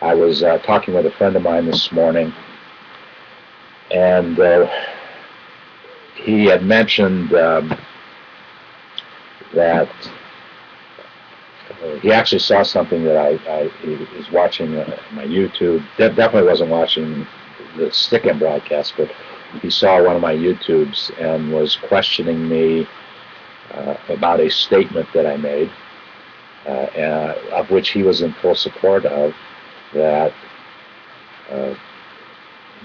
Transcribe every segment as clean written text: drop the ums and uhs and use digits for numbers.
I was talking with a friend of mine this morning, and he had mentioned that he actually saw something that he was watching my YouTube. Definitely wasn't watching the stick-in broadcast, but he saw one of my YouTubes and was questioning me about a statement that I made, of which he was in full support of, that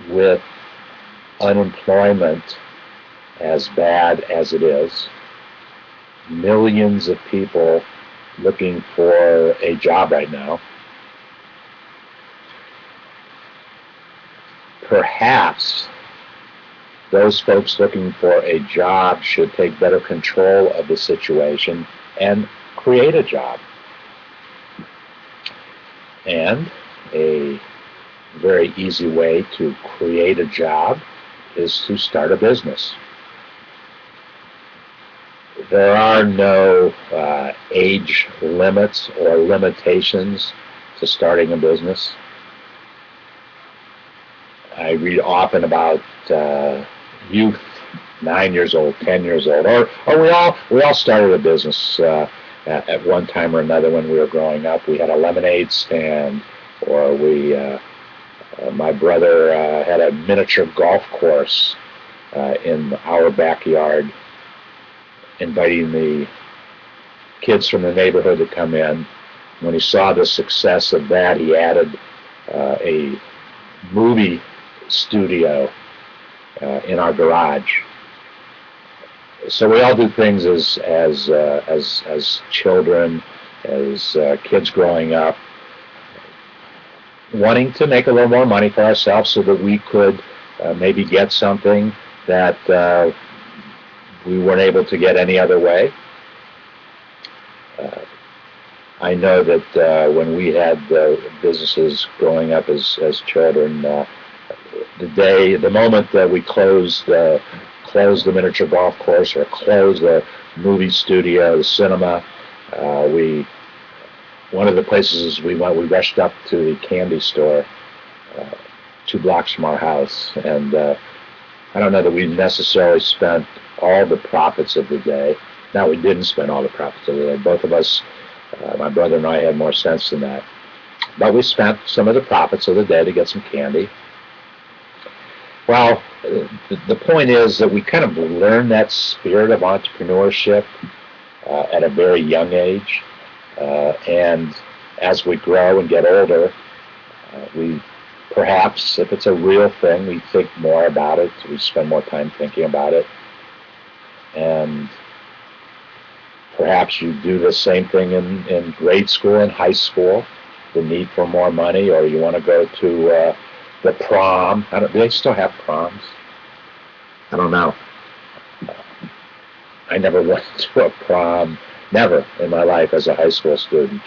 with unemployment as bad as it is, millions of people looking for a job right now, perhaps those folks looking for a job should take better control of the situation and create a job. And a very easy way to create a job is to start a business. There are no age limits or limitations to starting a business. I read often about youth, 9 years old, 10 years old, or we all started a business at one time or another when we were growing up. We had a lemonade stand, or my brother had a miniature golf course in our backyard, inviting the kids from the neighborhood to come in. When he saw the success of that, he added a movie studio in our garage. So we all do things as children, as kids growing up, wanting to make a little more money for ourselves so that we could maybe get something that we weren't able to get any other way. I know that when we had businesses growing up as children, the moment that we closed the miniature golf course or closed the movie studio, the cinema, one of the places we went, we rushed up to the candy store 2 blocks from our house, and I don't know that we necessarily spent all the profits of the day. Now, we didn't spend all the profits of the day. Both of us, my brother and I, had more sense than that. But we spent some of the profits of the day to get some candy. Well, the point is that we kind of learn that spirit of entrepreneurship at a very young age. And as we grow and get older, we perhaps, if it's a real thing, we think more about it. We spend more time thinking about it. And perhaps you do the same thing in grade school and high school, the need for more money, or you want to go to the prom. Do they still have proms? I don't know. I never went to a prom, never in my life as a high school student.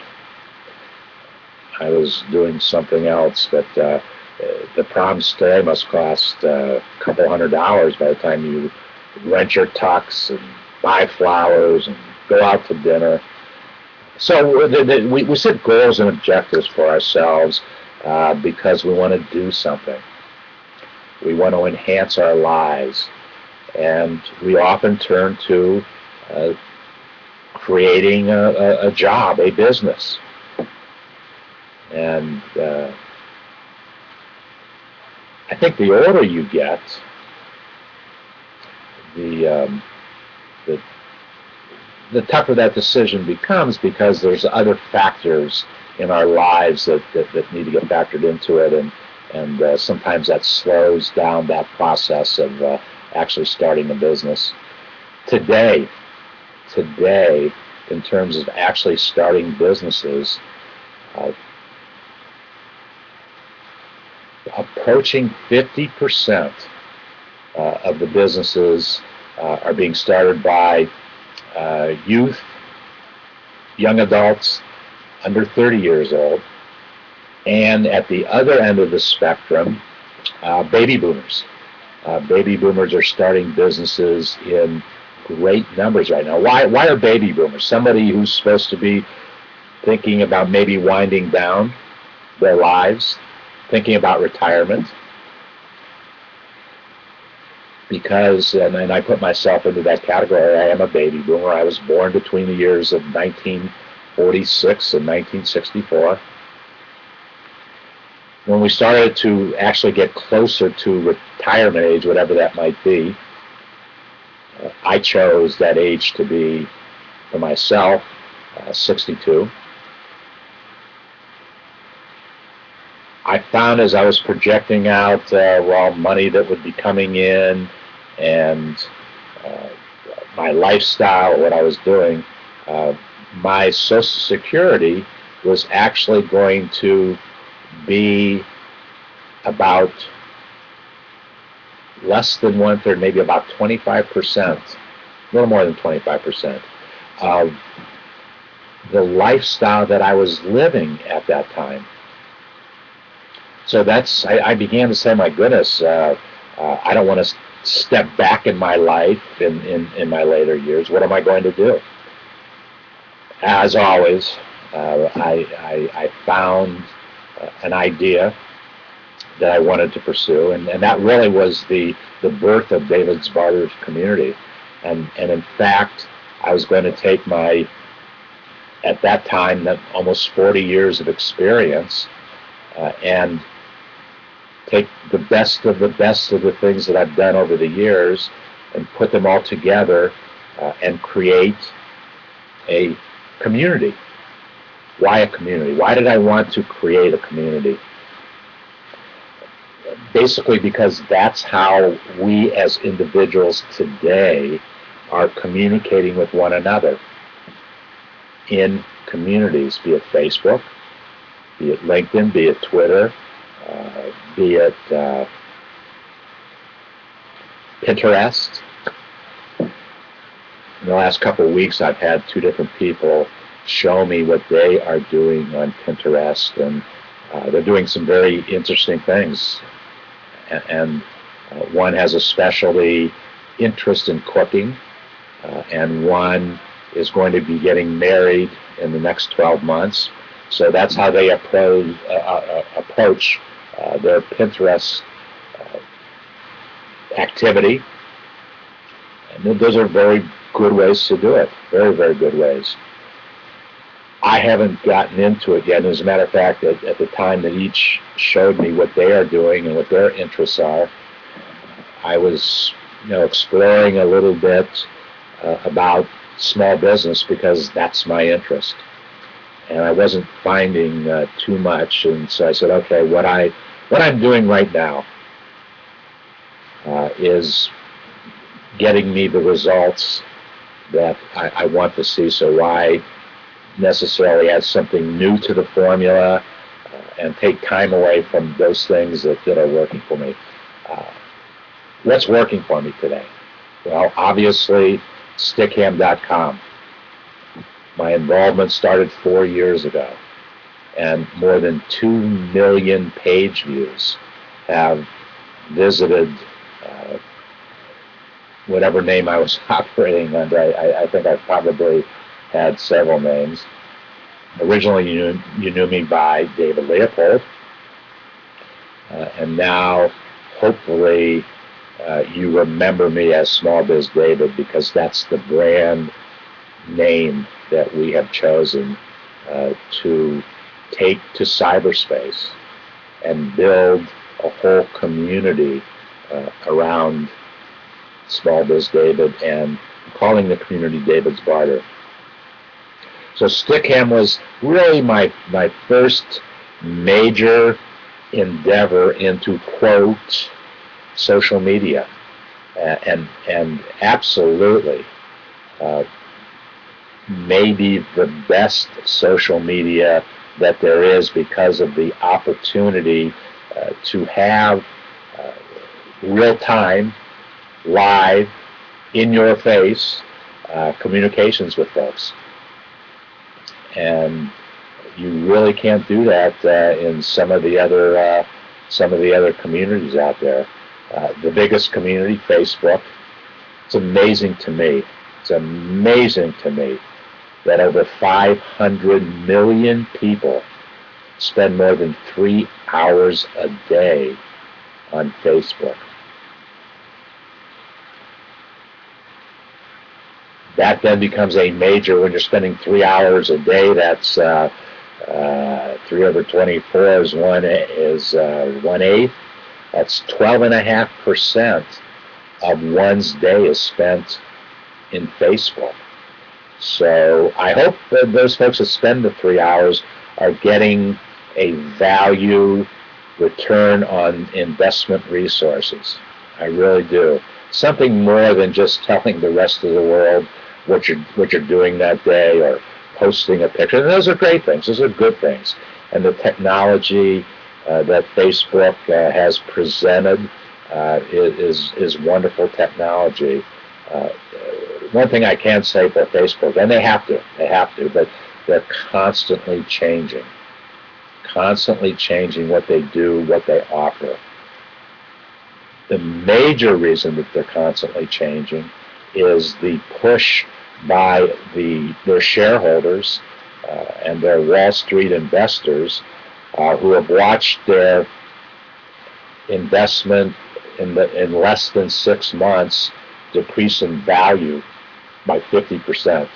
I was doing something else, but the proms today must cost a couple $100 by the time you rent your tux and buy flowers and go out to dinner. So we set goals and objectives for ourselves because we want to do something. We want to enhance our lives. And we often turn to creating a job, a business. And I think the older you get, the tougher that decision becomes, because there's other factors in our lives that need to get factored into it, and sometimes that slows down that process of actually starting a business. Today, in terms of actually starting businesses, approaching 50% of the businesses are being started by youth, young adults under 30 years old, and at the other end of the spectrum, baby boomers. Baby boomers are starting businesses in great numbers right now. Why are baby boomers? Somebody who's supposed to be thinking about maybe winding down their lives, thinking about retirement, because, and I put myself into that category, I am a baby boomer. I was born between the years of 1946 and 1964. When we started to actually get closer to retirement age, whatever that might be, I chose that age to be, for myself, 62. I found as I was projecting out, money that would be coming in and my lifestyle, what I was doing, my Social Security was actually going to be about less than one-third, maybe about 25%, a little more than 25% of the lifestyle that I was living at that time. So I began to say, my goodness, I don't want to step back in my life in my later years. What am I going to do? As always, I found an idea that I wanted to pursue, and that really was the birth of David's Barter community. And in fact, I was going to take my, at that time, that almost 40 years of experience, and take the best of the things that I've done over the years and put them all together and create a community. Why a community? Why did I want to create a community? Basically because that's how we as individuals today are communicating with one another in communities, be it Facebook, be it LinkedIn, be it Twitter, be it Pinterest. In the last couple of weeks, I've had two different people show me what they are doing on Pinterest, and they're doing some very interesting things. And one has a specialty interest in cooking, and one is going to be getting married in the next 12 months. So that's how they approach their Pinterest activity. And those are very good ways to do it. Very, very good ways. I haven't gotten into it yet. As a matter of fact, at the time that each showed me what they are doing and what their interests are, I was, exploring a little bit about small business because that's my interest. And I wasn't finding too much, and so I said, okay, what I'm doing right now is getting me the results that I want to see. So why necessarily add something new to the formula and take time away from those things that are working for me? What's working for me today? Well, obviously, stickham.com. My involvement started 4 years ago, and more than 2 million page views have visited whatever name I was operating under. I think I probably had several names. Originally, you knew me by David Leopold, and now, hopefully, you remember me as SmallBizDavid, because that's the brand name that we have chosen to take to cyberspace and build a whole community around SmallBizDavid, and calling the community David's Barter. So Stickham was really my first major endeavor into, quote, social media, and absolutely maybe the best social media that there is, because of the opportunity to have real-time, live, in-your-face communications with folks. And you really can't do that in some of the other communities out there. The biggest community, Facebook. It's amazing to me. It's amazing to me that over 500 million people spend more than 3 hours a day on Facebook. That then becomes a major, when you're spending 3 hours a day, that's 3 over 24 is 1/8. That's 12.5% of one's day is spent in Facebook. So I hope that those folks that spend the 3 hours are getting a value return on investment resources. I really do. Something more than just telling the rest of the world what you're doing that day, or posting a picture. And those are great things. Those are good things. And the technology that Facebook has presented is wonderful technology. One thing I can say for Facebook, and they have to, but they're constantly changing what they do, what they offer. The major reason that they're constantly changing is the push by their shareholders and their Wall Street investors who have watched their investment in less than 6 months decrease in value by 50%.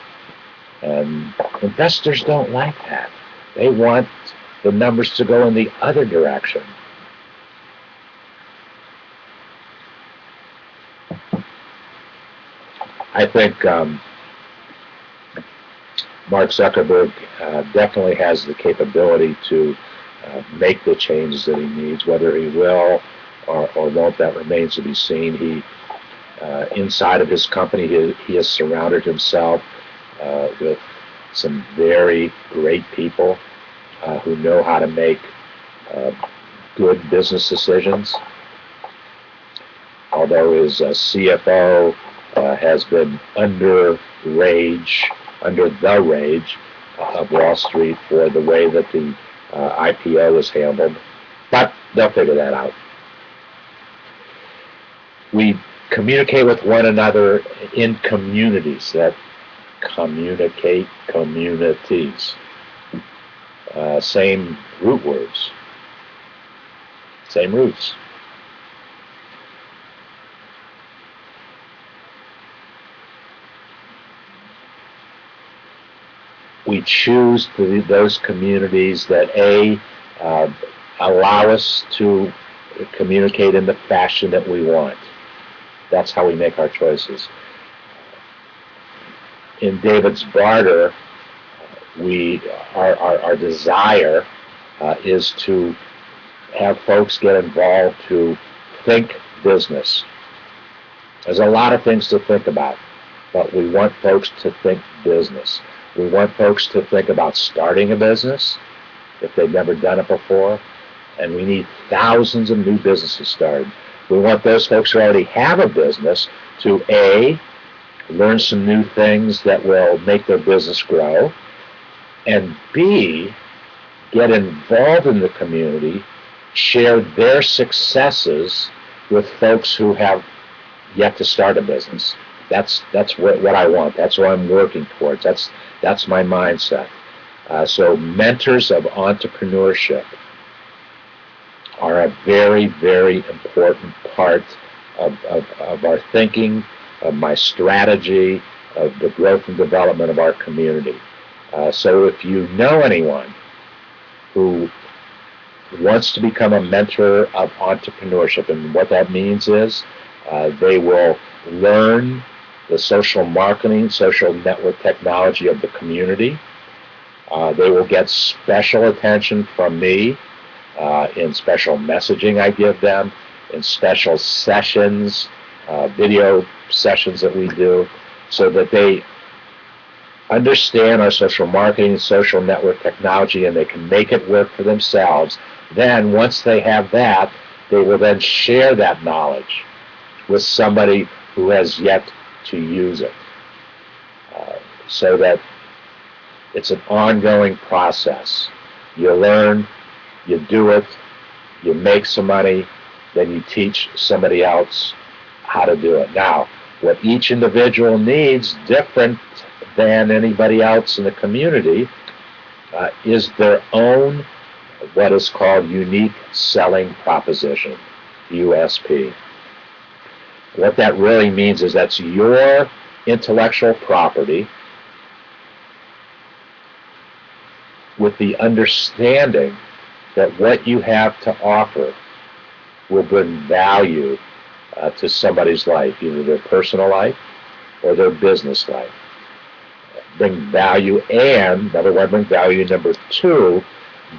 And investors don't like that. They want the numbers to go in the other direction. I think Mark Zuckerberg definitely has the capability to make the changes that he needs. Whether he will or won't, that remains to be seen. He, inside of his company, he has surrounded himself with some very great people who know how to make good business decisions. Although his CFO has been under the rage of Wall Street for the way that the IPO was handled, but they'll figure that out. We communicate with one another in communities that communicate communities. Same root words, same roots. We choose those communities that allow us to communicate in the fashion that we want. That's how we make our choices. In David's Barter, our desire is to have folks get involved to think business. There's a lot of things to think about, but we want folks to think business. We want folks to think about starting a business if they've never done it before, and we need thousands of new businesses started. We want those folks who already have a business to A, learn some new things that will make their business grow, and B, get involved in the community, share their successes with folks who have yet to start a business. That's what I want. That's what I'm working towards. That's my mindset. So mentors of entrepreneurship are a very, very important part of our thinking, of my strategy, of the growth and development of our community. So if you know anyone who wants to become a mentor of entrepreneurship, and what that means is they will learn the social marketing, social network technology of the community. They will get special attention from me in special messaging I give them, in special sessions, video sessions that we do, so that they understand our social marketing, social network technology, and they can make it work for themselves. Then, once they have that, they will then share that knowledge with somebody who has yet to use it, so that it's an ongoing process. You learn, you do it, you make some money, then you teach somebody else how to do it. Now, what each individual needs, different than anybody else in the community, is their own what is called unique selling proposition, USP. What that really means is that's your intellectual property with the understanding that what you have to offer will bring value to somebody's life, either their personal life or their business life. Bring value, and number one, bring value. Number two,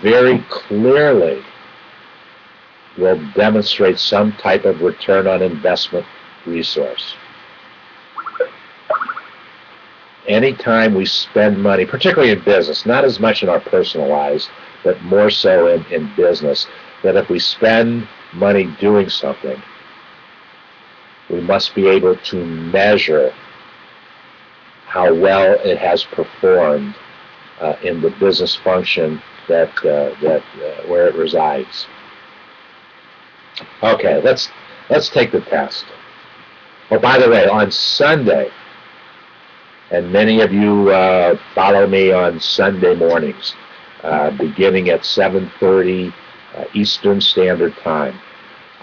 very clearly will demonstrate some type of return on investment resource. Anytime we spend money, particularly in business, not as much in our personal lives, but more so in business, that if we spend money doing something, we must be able to measure how well it has performed in the business function that where it resides. Okay, let's take the test. Oh, by the way, on Sunday, and many of you follow me on Sunday mornings, beginning at 7:30 Eastern Standard Time,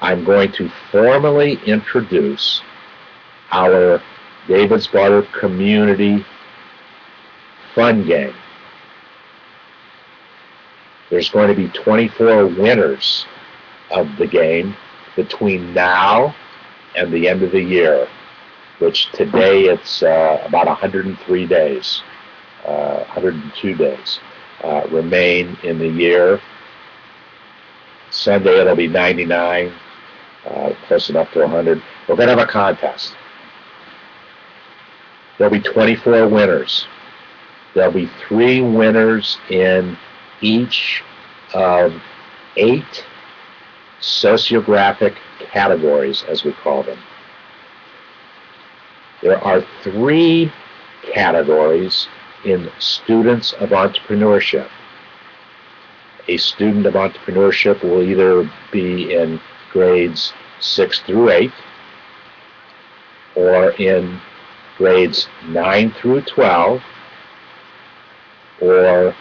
I'm going to formally introduce our David's Barter Community Fun Game. There's going to be 24 winners of the game between now and the end of the year, which today it's about 103 days, 102 days remain in the year. Sunday it'll be 99, close enough to 100. We're going to have a contest. There'll be 24 winners. There'll be 3 winners in each of 8 sociographic categories, as we call them. There are 3 categories in students of entrepreneurship. A student of entrepreneurship will either be in grades 6 through 8 or in grades 9 through 12 or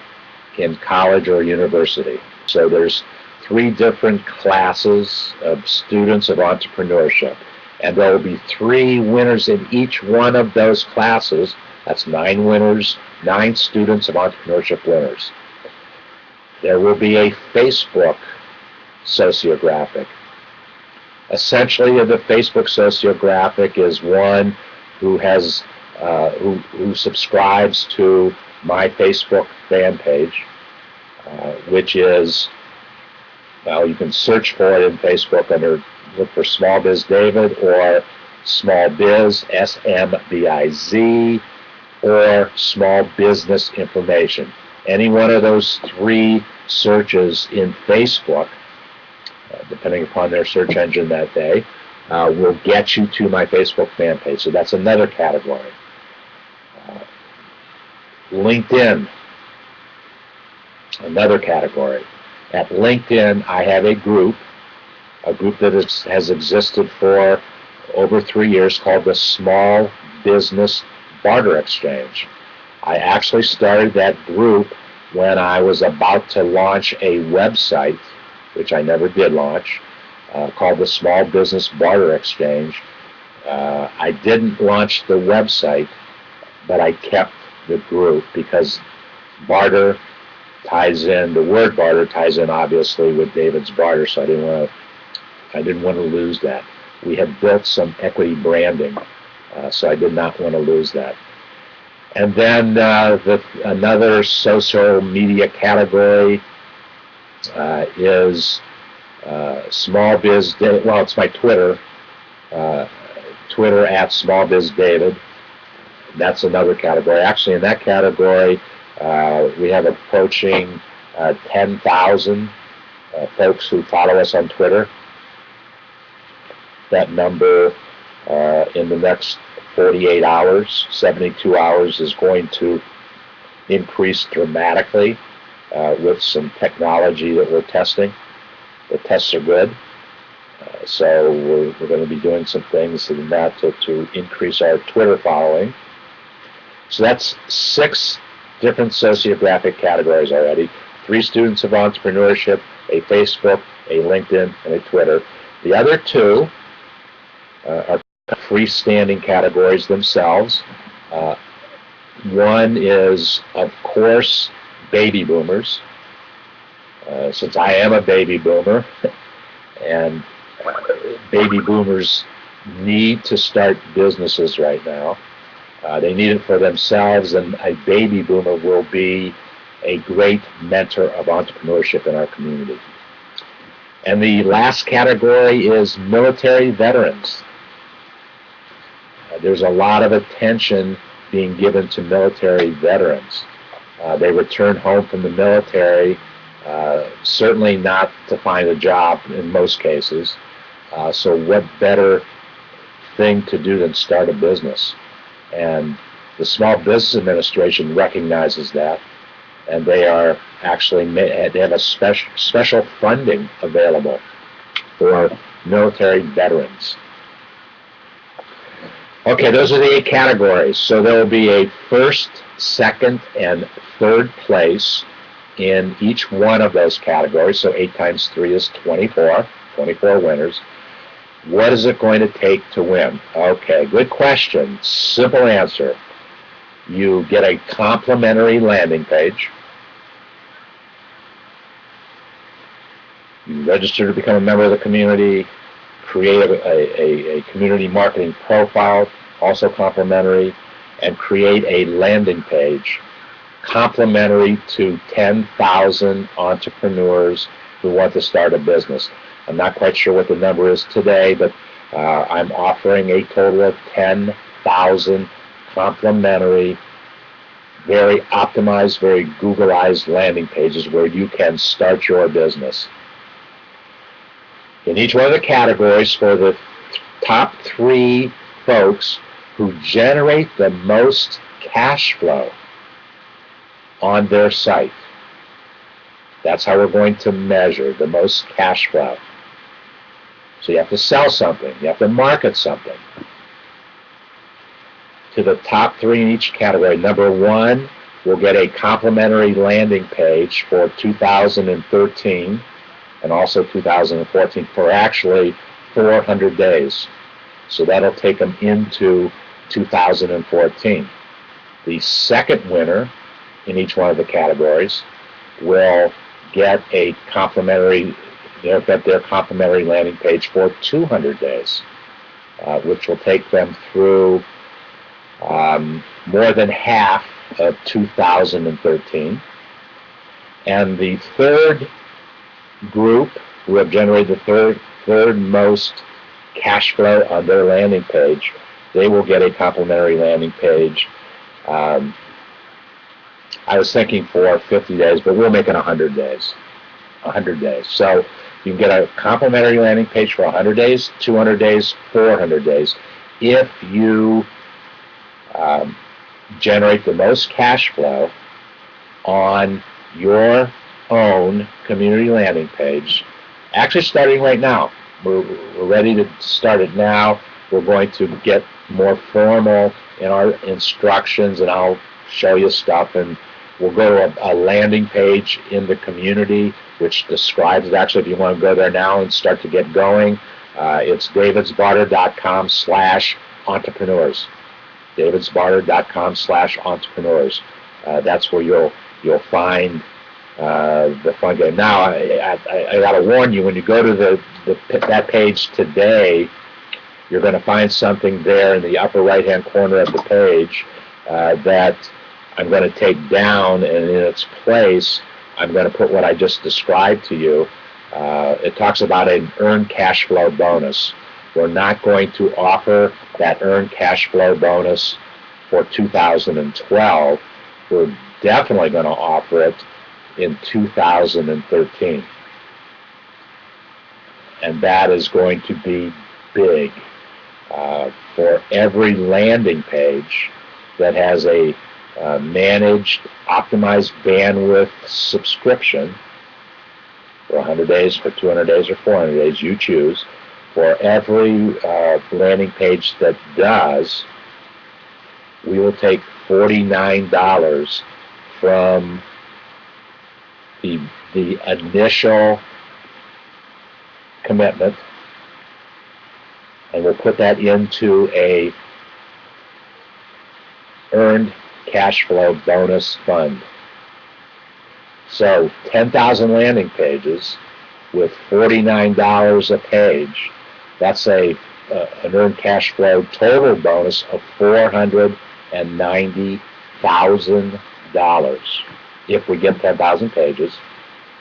in college or university. So there's 3 different classes of students of entrepreneurship, and there will be 3 winners in each one of those classes. That's 9 winners, 9 students of entrepreneurship winners. There will be a Facebook sociographic. Essentially, the Facebook sociographic is one who has who subscribes to my Facebook fan page, which is, well, you can search for it in Facebook under, look for SmallBizDavid or SmallBiz, SMBIZ, or Small Business Information. Any one of those 3 searches in Facebook, depending upon their search engine that day, will get you to my Facebook fan page. So that's another category. LinkedIn, another category. At LinkedIn, I have a group that has existed for over 3 years called the Small Business Barter Exchange. I actually started that group when I was about to launch a website, which I never did launch, called the Small Business Barter Exchange. I didn't launch the website, but I kept the group because barter ties in, the word barter ties in obviously with David's Barter, so I didn't want to lose that. We had built some equity branding, so I did not want to lose that. And then another social media category is SmallBizDavid. Well, it's my Twitter, Twitter at SmallBizDavid. That's another category. Actually, in that category, we have approaching 10,000 folks who follow us on Twitter. That number in the next 48 hours, 72 hours is going to increase dramatically with some technology that we're testing. The tests are good. So we're going to be doing some things in that to increase our Twitter following. So that's 6 different sociographic categories already, 3 students of entrepreneurship, a Facebook, a LinkedIn, and a Twitter. The other 2 are freestanding categories themselves. One is, of course, baby boomers. Since I am a baby boomer, and baby boomers need to start businesses right now. They need it for themselves, and a baby boomer will be a great mentor of entrepreneurship in our community. And the last category is military veterans. There's a lot of attention being given to military veterans. They return home from the military, certainly not to find a job in most cases. So what better thing to do than start a business? And the Small Business Administration recognizes that, and they are actually, they have a special funding available for military veterans. Okay, those are the 8 categories. So there will be a first, second, and third place in each one of those categories. So 8 times 3 is 24 winners. What is it going to take to win? Okay, good question. Simple answer. You get a complimentary landing page. You register to become a member of the community, create a community marketing profile, also complimentary, and create a landing page complimentary to 10,000 entrepreneurs who want to start a business. I'm not quite sure what the number is today, but I'm offering a total of 10,000 complimentary, very optimized, very Googleized landing pages where you can start your business. In each one of the categories, for the top 3 folks who generate the most cash flow on their site, that's how we're going to measure the most cash flow. So you have to sell something, you have to market something. To the top 3 in each category, number 1 will get a complimentary landing page for 2013 and also 2014 for actually 400 days. So that'll take them into 2014. The second winner in each one of the categories will get a complimentary, their complimentary landing page for 200 days, which will take them through more than half of 2013. And the third group who have generated the third most cash flow on their landing page, they will get a complimentary landing page. I was thinking for 50 days, but we'll make it 100 days. 100 days. So you can get a complimentary landing page for 100 days, 200 days, 400 days. If you generate the most cash flow on your own community landing page, actually starting right now. We're ready to start it now. We're going to get more formal in our instructions, and I'll show you stuff, and we'll go to a landing page in the community which describes it. Actually, if you want to go there now and start to get going, it's davidsbarter.com/entrepreneurs. davidsbarter.com/entrepreneurs. That's where you'll find the fun game. Now, I got to warn you, when you go to that page today, you're going to find something there in the upper right-hand corner of the page that I'm going to take down, and in its place, I'm going to put what I just described to you. It talks about an earned cash flow bonus. We're not going to offer that earned cash flow bonus for 2012. We're definitely going to offer it in 2013. And that is going to be big. For every landing page that has a managed, optimized bandwidth subscription for 100 days, for 200 days, or 400 days, you choose. For every landing page that does, we will take $49 from the initial commitment, and we'll put that into a earned cash flow bonus fund. So 10,000 landing pages with $49 a page, that's an earned cash flow total bonus of $490,000 if we get 10,000 pages.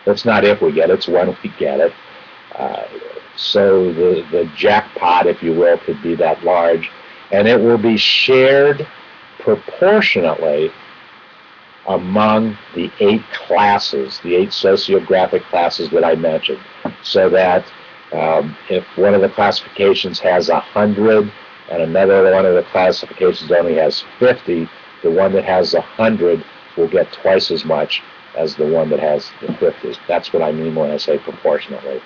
That's not if we get it, it's when we get it. So the jackpot, if you will, could be that large, and it will be shared proportionately among the 8 classes, the 8 sociographic classes that I mentioned, so that if one of the classifications has 100 and another one of the classifications only has 50, the one that has 100 will get twice as much as the one that has the 50. That's what I mean when I say proportionately.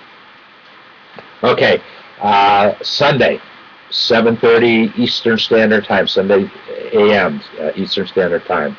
Okay, Sunday, 7:30 Eastern Standard Time, Sunday a.m. Eastern Standard Time.